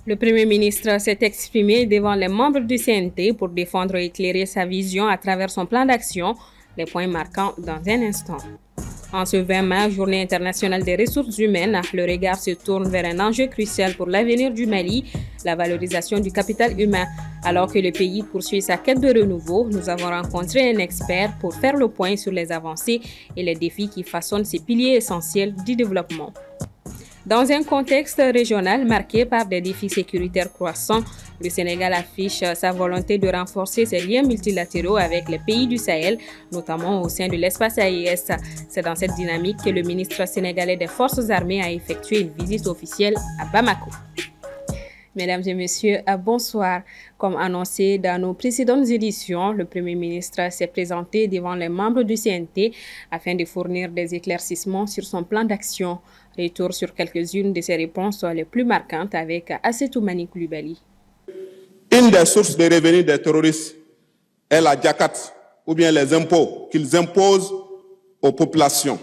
Le Premier ministre s'est exprimé devant les membres du CNT pour défendre et éclairer sa vision à travers son plan d'action, les points marquants dans un instant. En ce 20 mai, Journée internationale des ressources humaines, le regard se tourne vers un enjeu crucial pour l'avenir du Mali, la valorisation du capital humain. Alors que le pays poursuit sa quête de renouveau, nous avons rencontré un expert pour faire le point sur les avancées et les défis qui façonnent ces piliers essentiels du développement. Dans un contexte régional marqué par des défis sécuritaires croissants, le Sénégal affiche sa volonté de renforcer ses liens multilatéraux avec les pays du Sahel, notamment au sein de l'espace AES. C'est dans cette dynamique que le ministre sénégalais des Forces armées a effectué une visite officielle à Bamako. Mesdames et messieurs, bonsoir. Comme annoncé dans nos précédentes éditions, le Premier ministre s'est présenté devant les membres du CNT afin de fournir des éclaircissements sur son plan d'action. Retour sur quelques-unes de ses réponses les plus marquantes avec Assetoumani Koulibaly. Une des sources de revenus des terroristes est la jakat, ou bien les impôts qu'ils imposent aux populations.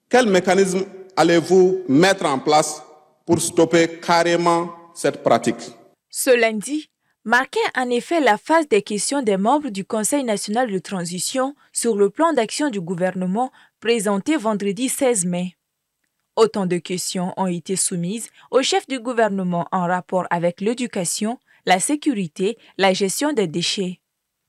Quel mécanisme allez-vous mettre en place pour stopper carrément cette pratique? Ce lundi marquait en effet la phase des questions des membres du Conseil national de transition sur le plan d'action du gouvernement présenté vendredi 16 mai. Autant de questions ont été soumises au chef du gouvernement en rapport avec l'éducation, la sécurité, la gestion des déchets.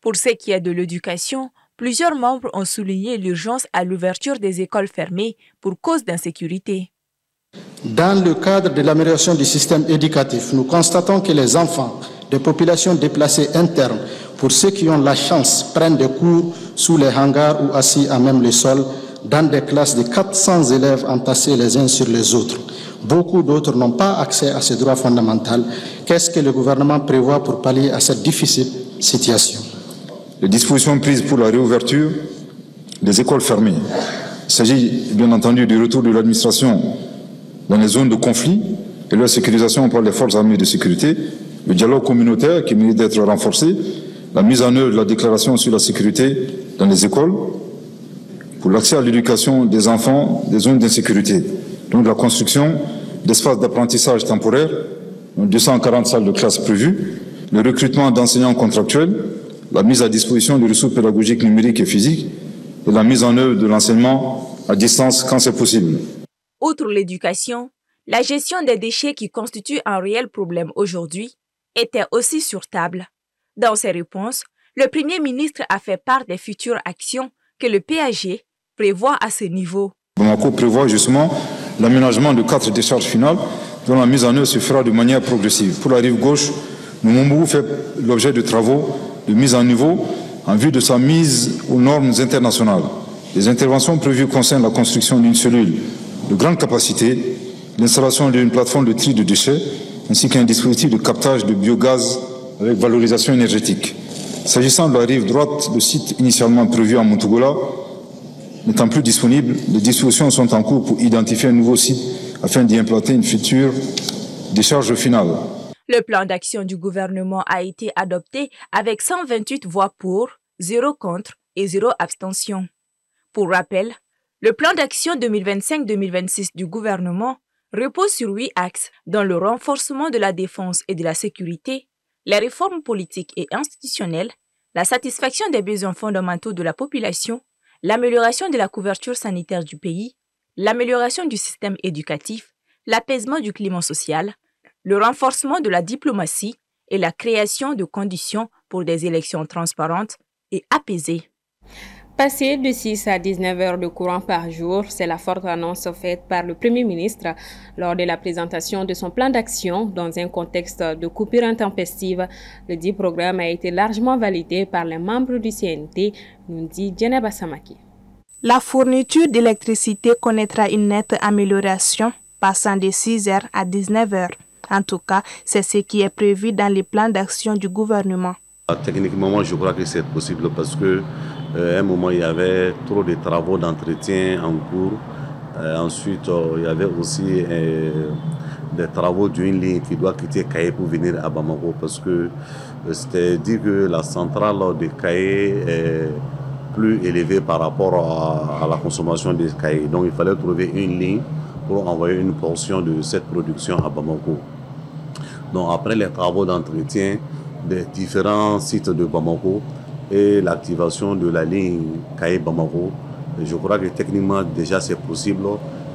Pour ce qui est de l'éducation, plusieurs membres ont souligné l'urgence à l'ouverture des écoles fermées pour cause d'insécurité. Dans le cadre de l'amélioration du système éducatif, nous constatons que les enfants des populations déplacées internes, pour ceux qui ont la chance, prennent des cours sous les hangars ou assis à même le sol, dans des classes de 400 élèves entassés les uns sur les autres. Beaucoup d'autres n'ont pas accès à ces droits fondamentaux. Qu'est-ce que le gouvernement prévoit pour pallier à cette difficile situation? Les dispositions prises pour la réouverture des écoles fermées. Il s'agit bien entendu du retour de l'administration dans les zones de conflit et leur sécurisation par les forces armées de sécurité, le dialogue communautaire qui mérite d'être renforcé, la mise en œuvre de la déclaration sur la sécurité dans les écoles, pour l'accès à l'éducation des enfants des zones d'insécurité, donc la construction d'espaces d'apprentissage temporaires, 240 salles de classe prévues, le recrutement d'enseignants contractuels, la mise à disposition de ressources pédagogiques numériques et physiques et la mise en œuvre de l'enseignement à distance quand c'est possible. Outre l'éducation, la gestion des déchets qui constitue un réel problème aujourd'hui était aussi sur table. Dans ses réponses, le Premier ministre a fait part des futures actions que le PAG prévoit à ce niveau. Bamako prévoit justement l'aménagement de 4 décharges finales dont la mise en œuvre se fera de manière progressive. Pour la rive gauche, Numumbu fait l'objet de travaux de mise en niveau en vue de sa mise aux normes internationales. Les interventions prévues concernent la construction d'une cellule de grande capacité, l'installation d'une plateforme de tri de déchets ainsi qu'un dispositif de captage de biogaz avec valorisation énergétique. S'agissant de la rive droite, le site initialement prévu à Montougola n'étant plus disponible, les discussions sont en cours pour identifier un nouveau site afin d'y implanter une future décharge finale. Le plan d'action du gouvernement a été adopté avec 128 voix pour, 0 contre et 0 abstention. Pour rappel, le plan d'action 2025-2026 du gouvernement repose sur 8 axes, dont le renforcement de la défense et de la sécurité, les réformes politiques et institutionnelles, la satisfaction des besoins fondamentaux de la population, l'amélioration de la couverture sanitaire du pays, l'amélioration du système éducatif, l'apaisement du climat social, le renforcement de la diplomatie et la création de conditions pour des élections transparentes et apaisées. Passer de 6 à 19 heures de courant par jour, c'est la forte annonce faite par le Premier ministre lors de la présentation de son plan d'action dans un contexte de coupure intempestive. Le dit programme a été largement validé par les membres du CNT, nous dit Djeneba Samaki. La fourniture d'électricité connaîtra une nette amélioration, passant de 6 heures à 19 heures. En tout cas, c'est ce qui est prévu dans les plans d'action du gouvernement. Techniquement, moi, je crois que c'est possible parce que à un moment, il y avait trop de travaux d'entretien en cours. Ensuite, il y avait aussi des travaux d'une ligne qui doit quitter Kaye pour venir à Bamako, parce que c'était dit que la centrale de Kaye est plus élevée par rapport à la consommation de Kaye. Donc il fallait trouver une ligne pour envoyer une portion de cette production à Bamako. Donc après les travaux d'entretien des différents sites de Bamako et l'activation de la ligne Kaye-Bamako, je crois que techniquement déjà c'est possible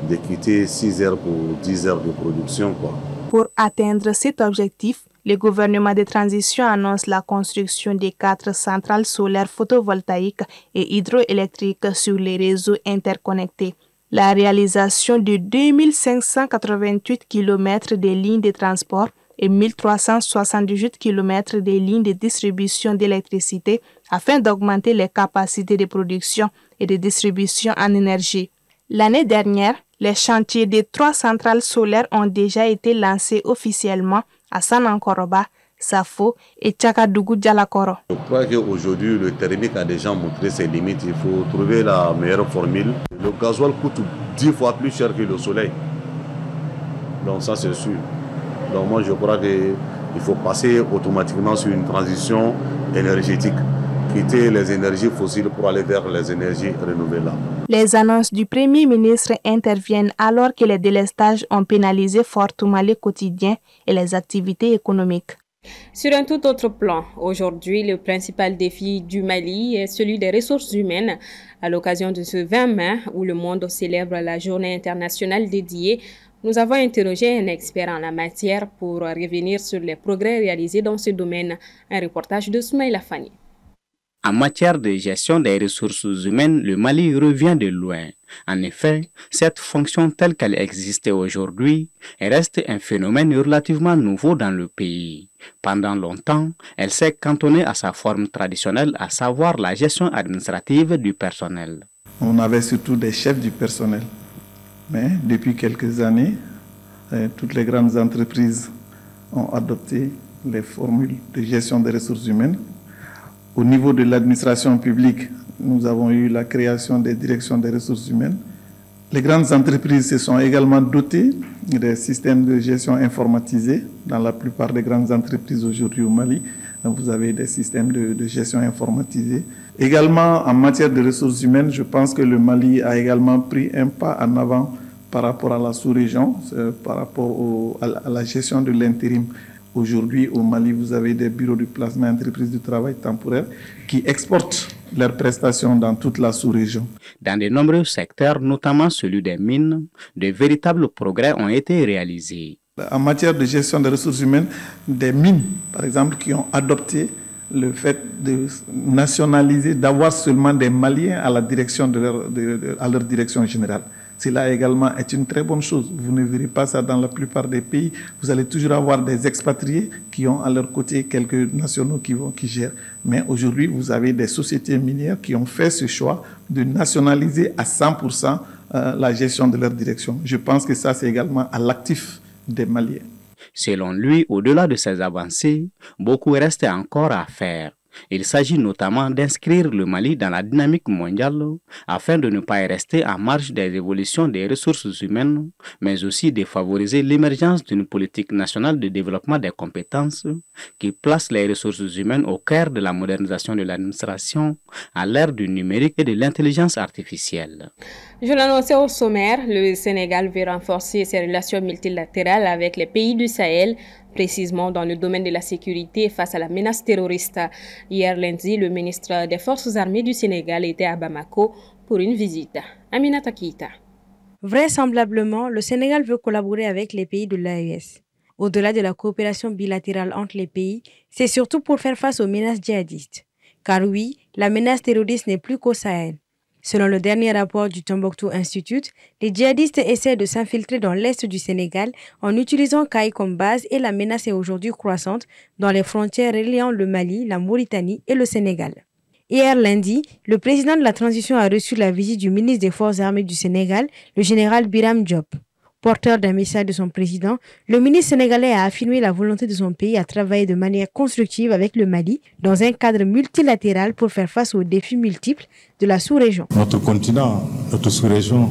de quitter 6 heures pour 10 heures de production, quoi. Pour atteindre cet objectif, le gouvernement de transition annonce la construction de 4 centrales solaires photovoltaïques et hydroélectriques sur les réseaux interconnectés. La réalisation de 2588 km de lignes de transport et 1378 km de lignes de distribution d'électricité afin d'augmenter les capacités de production et de distribution en énergie. L'année dernière, les chantiers des 3 centrales solaires ont déjà été lancés officiellement à Sanankoroba, Safo et Tchakadougou-Dialakoro. Je crois qu'aujourd'hui, le thermique a déjà montré ses limites. Il faut trouver la meilleure formule. Le gasoil coûte 10 fois plus cher que le soleil. Donc ça, c'est sûr. Donc moi, je crois qu'il faut passer automatiquement sur une transition énergétique. Quitter les énergies fossiles pour aller vers les énergies renouvelables. Les annonces du Premier ministre interviennent alors que les délestages ont pénalisé fortement le quotidien et les activités économiques. Sur un tout autre plan, aujourd'hui, le principal défi du Mali est celui des ressources humaines. À l'occasion de ce 20 mai, où le monde célèbre la journée internationale dédiée, nous avons interrogé un expert en la matière pour revenir sur les progrès réalisés dans ce domaine. Un reportage de Soumaïla Fani. En matière de gestion des ressources humaines, le Mali revient de loin. En effet, cette fonction telle qu'elle existe aujourd'hui reste un phénomène relativement nouveau dans le pays. Pendant longtemps, elle s'est cantonnée à sa forme traditionnelle, à savoir la gestion administrative du personnel. On avait surtout des chefs du personnel. Mais depuis quelques années, toutes les grandes entreprises ont adopté les formules de gestion des ressources humaines. Au niveau de l'administration publique, nous avons eu la création des directions des ressources humaines. Les grandes entreprises se sont également dotées des systèmes de gestion informatisés. Dans la plupart des grandes entreprises aujourd'hui au Mali, vous avez des systèmes de gestion informatisés. Également, en matière de ressources humaines, je pense que le Mali a également pris un pas en avant par rapport à la sous-région, par rapport à la gestion de l'intérim. Aujourd'hui, au Mali, vous avez des bureaux de placement entreprises du travail temporaire qui exportent leurs prestations dans toute la sous-région. Dans de nombreux secteurs, notamment celui des mines, de véritables progrès ont été réalisés. En matière de gestion des ressources humaines, des mines, par exemple, qui ont adopté le fait de nationaliser, d'avoir seulement des Maliens à la direction à leur direction générale. Cela également est une très bonne chose. Vous ne verrez pas ça dans la plupart des pays. Vous allez toujours avoir des expatriés qui ont à leur côté quelques nationaux qui gèrent. Mais aujourd'hui, vous avez des sociétés minières qui ont fait ce choix de nationaliser à 100% la gestion de leur direction. Je pense que ça, c'est également à l'actif des Maliens. Selon lui, au-delà de ces avancées, beaucoup reste encore à faire. Il s'agit notamment d'inscrire le Mali dans la dynamique mondiale afin de ne pas rester en marge des évolutions des ressources humaines, mais aussi de favoriser l'émergence d'une politique nationale de développement des compétences qui place les ressources humaines au cœur de la modernisation de l'administration à l'ère du numérique et de l'intelligence artificielle. Je l'annonçais au sommaire, le Sénégal veut renforcer ses relations multilatérales avec les pays du Sahel, précisément dans le domaine de la sécurité face à la menace terroriste. Hier lundi, le ministre des Forces armées du Sénégal était à Bamako pour une visite. Aminata Keita. Vraisemblablement, le Sénégal veut collaborer avec les pays de l'AES. Au-delà de la coopération bilatérale entre les pays, c'est surtout pour faire face aux menaces djihadistes. Car oui, la menace terroriste n'est plus qu'au Sahel. Selon le dernier rapport du Tombouctou Institute, les djihadistes essaient de s'infiltrer dans l'est du Sénégal en utilisant Kaye comme base et la menace est aujourd'hui croissante dans les frontières reliant le Mali, la Mauritanie et le Sénégal. Hier lundi, le président de la transition a reçu la visite du ministre des Forces armées du Sénégal, le général Biram Diop. Porteur d'un message de son président, le ministre sénégalais a affirmé la volonté de son pays à travailler de manière constructive avec le Mali dans un cadre multilatéral pour faire face aux défis multiples de la sous-région. Notre continent, notre sous-région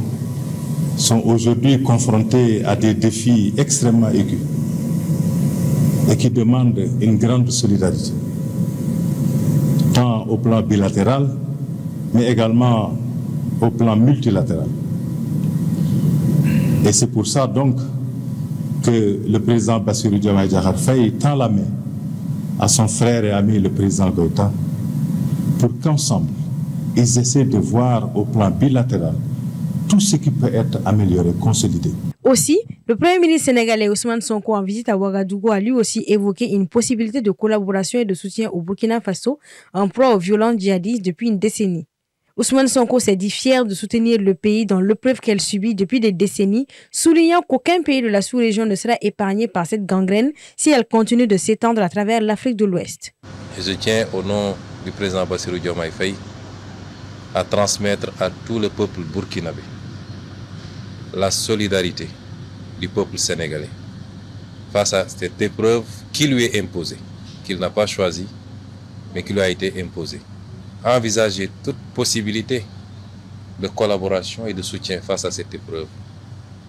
sont aujourd'hui confrontés à des défis extrêmement aigus et qui demandent une grande solidarité, tant au plan bilatéral, mais également au plan multilatéral. Et c'est pour ça donc que le président Bassirou Diomaye Diakhar Faye tend la main à son frère et ami le président Goïta pour qu'ensemble, ils essaient de voir au plan bilatéral tout ce qui peut être amélioré, consolidé. Aussi, le Premier ministre sénégalais Ousmane Sonko en visite à Ouagadougou a lui aussi évoqué une possibilité de collaboration et de soutien au Burkina Faso en proie aux violences djihadistes depuis une décennie. Ousmane Sonko s'est dit fier de soutenir le pays dans l'épreuve qu'elle subit depuis des décennies, soulignant qu'aucun pays de la sous-région ne sera épargné par cette gangrène si elle continue de s'étendre à travers l'Afrique de l'Ouest. Je tiens au nom du président Bassirou Diomaye Faye à transmettre à tout le peuple burkinabé la solidarité du peuple sénégalais face à cette épreuve qui lui est imposée, qu'il n'a pas choisie, mais qui lui a été imposée. Envisager toute possibilité de collaboration et de soutien face à cette épreuve.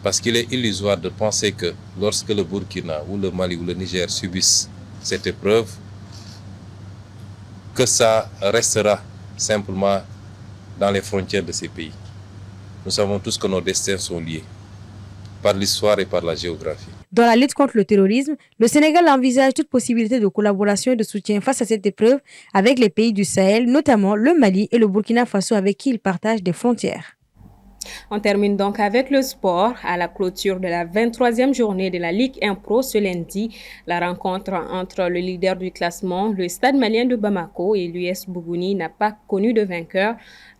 Parce qu'il est illusoire de penser que lorsque le Burkina ou le Mali ou le Niger subissent cette épreuve, que ça restera simplement dans les frontières de ces pays. Nous savons tous que nos destins sont liés par l'histoire et par la géographie. Dans la lutte contre le terrorisme, le Sénégal envisage toute possibilité de collaboration et de soutien face à cette épreuve avec les pays du Sahel, notamment le Mali et le Burkina Faso avec qui il partage des frontières. On termine donc avec le sport. À la clôture de la 23e journée de la Ligue 1 Pro ce lundi, la rencontre entre le leader du classement, le Stade malien de Bamako, et l'US Bougouni n'a pas connu de vainqueur.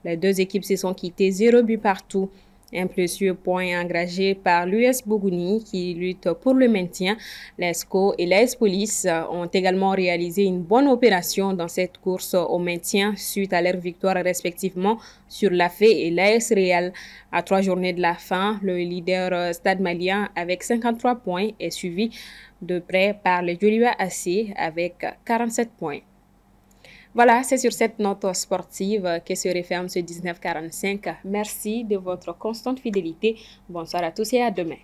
Les deux équipes se sont quittées 0 but partout. Un précieux point engagé par l'US Bougouni qui lutte pour le maintien. L'ESCO et l'AS Police ont également réalisé une bonne opération dans cette course au maintien suite à leur victoire respectivement sur l'AFE et l'AS Real. À 3 journées de la fin, le leader Stade malien avec 53 points est suivi de près par le Joliba AC avec 47 points. Voilà, c'est sur cette note sportive que se referme ce 1945. Merci de votre constante fidélité. Bonsoir à tous et à demain.